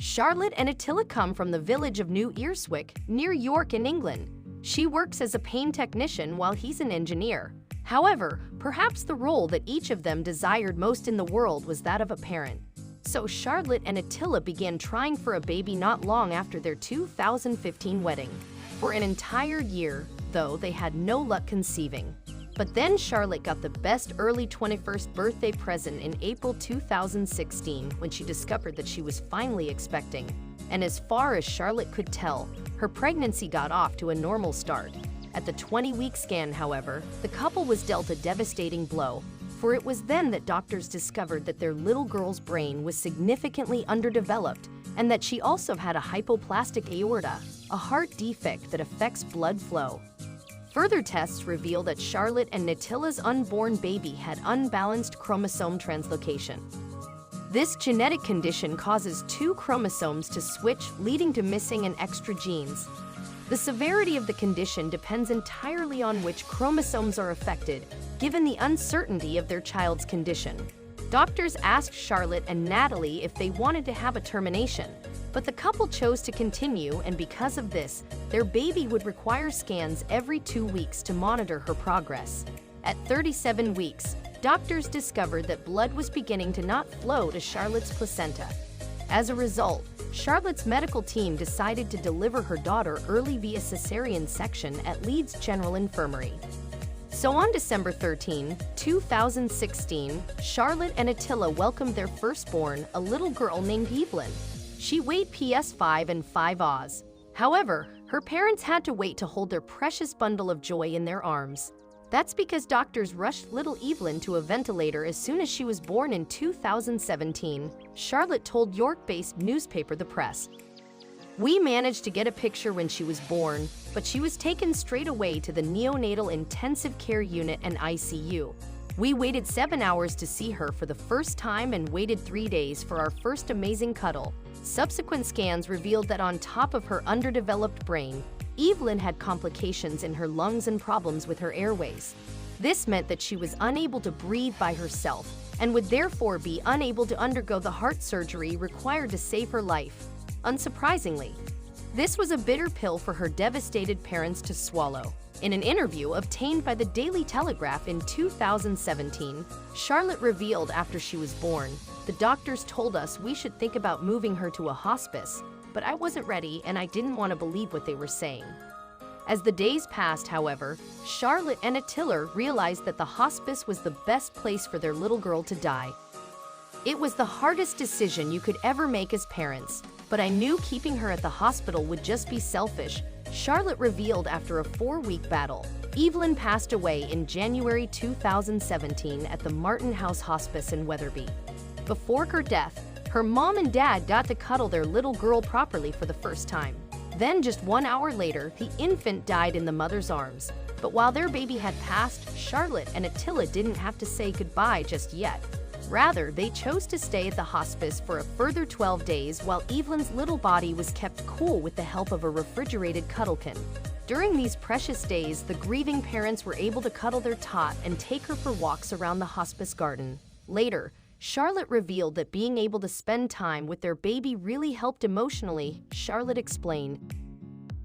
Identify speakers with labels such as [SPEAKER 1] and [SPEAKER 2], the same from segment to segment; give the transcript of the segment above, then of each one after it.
[SPEAKER 1] Charlotte and Attila come from the village of New Earswick, near York in England. She works as a pain technician while he's an engineer. However, perhaps the role that each of them desired most in the world was that of a parent. So Charlotte and Attila began trying for a baby not long after their 2015 wedding. For an entire year, though, they had no luck conceiving. But then Charlotte got the best early 21st birthday present in April 2016 when she discovered that she was finally expecting. And as far as Charlotte could tell, her pregnancy got off to a normal start. At the 20-week scan, however, the couple was dealt a devastating blow, for it was then that doctors discovered that their little girl's brain was significantly underdeveloped and that she also had a hypoplastic aorta, a heart defect that affects blood flow. Further tests reveal that Charlotte and Attila's unborn baby had unbalanced chromosome translocation. This genetic condition causes two chromosomes to switch, leading to missing and extra genes. The severity of the condition depends entirely on which chromosomes are affected, given the uncertainty of their child's condition. Doctors asked Charlotte and Natalie if they wanted to have a termination, but the couple chose to continue, and because of this, their baby would require scans every 2 weeks to monitor her progress. At 37 weeks, doctors discovered that blood was beginning to not flow to Charlotte's placenta. As a result, Charlotte's medical team decided to deliver her daughter early via cesarean section at Leeds General Infirmary. So on December 13, 2016, Charlotte and Attila welcomed their firstborn, a little girl named Evelyn. She weighed PS5 and 5 Oz. However, her parents had to wait to hold their precious bundle of joy in their arms. That's because doctors rushed little Evelyn to a ventilator as soon as she was born in 2017, Charlotte told York-based newspaper The Press. "We managed to get a picture when she was born, but she was taken straight away to the neonatal intensive care unit and ICU. We waited 7 hours to see her for the first time and waited 3 days for our first amazing cuddle." Subsequent scans revealed that on top of her underdeveloped brain, Evelyn had complications in her lungs and problems with her airways. This meant that she was unable to breathe by herself and would therefore be unable to undergo the heart surgery required to save her life. Unsurprisingly, this was a bitter pill for her devastated parents to swallow. In an interview obtained by the Daily Telegraph in 2017, Charlotte revealed after she was born, "The doctors told us we should think about moving her to a hospice, but I wasn't ready and I didn't want to believe what they were saying." As the days passed, however, Charlotte and Attila realized that the hospice was the best place for their little girl to die. "It was the hardest decision you could ever make as parents, but I knew keeping her at the hospital would just be selfish," Charlotte revealed after a 4-week battle. Evelyn passed away in January 2017 at the Martin House Hospice in Wetherby. Before her death, her mom and dad got to cuddle their little girl properly for the first time. Then just 1 hour later, the infant died in the mother's arms. But while their baby had passed, Charlotte and Attila didn't have to say goodbye just yet. Rather, they chose to stay at the hospice for a further 12 days while Evelyn's little body was kept cool with the help of a refrigerated cuddlekin. During these precious days, the grieving parents were able to cuddle their tot and take her for walks around the hospice garden. Later, Charlotte revealed that being able to spend time with their baby really helped emotionally. Charlotte explained,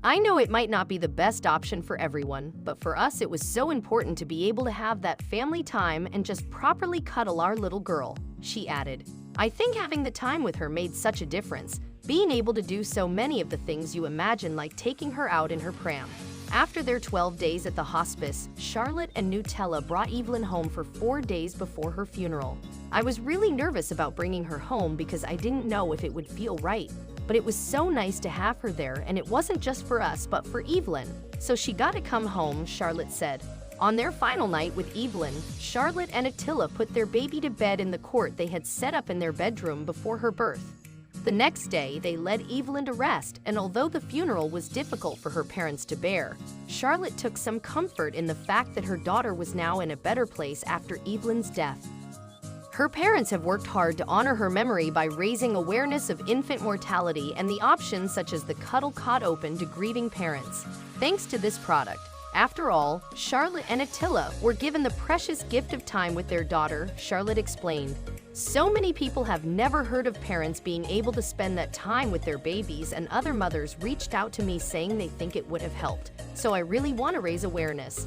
[SPEAKER 1] "I know it might not be the best option for everyone, but for us it was so important to be able to have that family time and just properly cuddle our little girl," she added. "I think having the time with her made such a difference, being able to do so many of the things you imagine, like taking her out in her pram." After their 12 days at the hospice, Charlotte and Nutella brought Evelyn home for 4 days before her funeral. "I was really nervous about bringing her home because I didn't know if it would feel right. But it was so nice to have her there, and it wasn't just for us but for Evelyn. So she got to come home," Charlotte said. On their final night with Evelyn, Charlotte and Attila put their baby to bed in the court they had set up in their bedroom before her birth. The next day, they led Evelyn to rest, and although the funeral was difficult for her parents to bear, Charlotte took some comfort in the fact that her daughter was now in a better place after Evelyn's death. Her parents have worked hard to honor her memory by raising awareness of infant mortality and the options such as the Cuddle Cot open to grieving parents. Thanks to this product, after all, Charlotte and Attila were given the precious gift of time with their daughter, Charlotte explained. So many people have never heard of parents being able to spend that time with their babies, and other mothers reached out to me saying they think it would have helped. So I really want to raise awareness.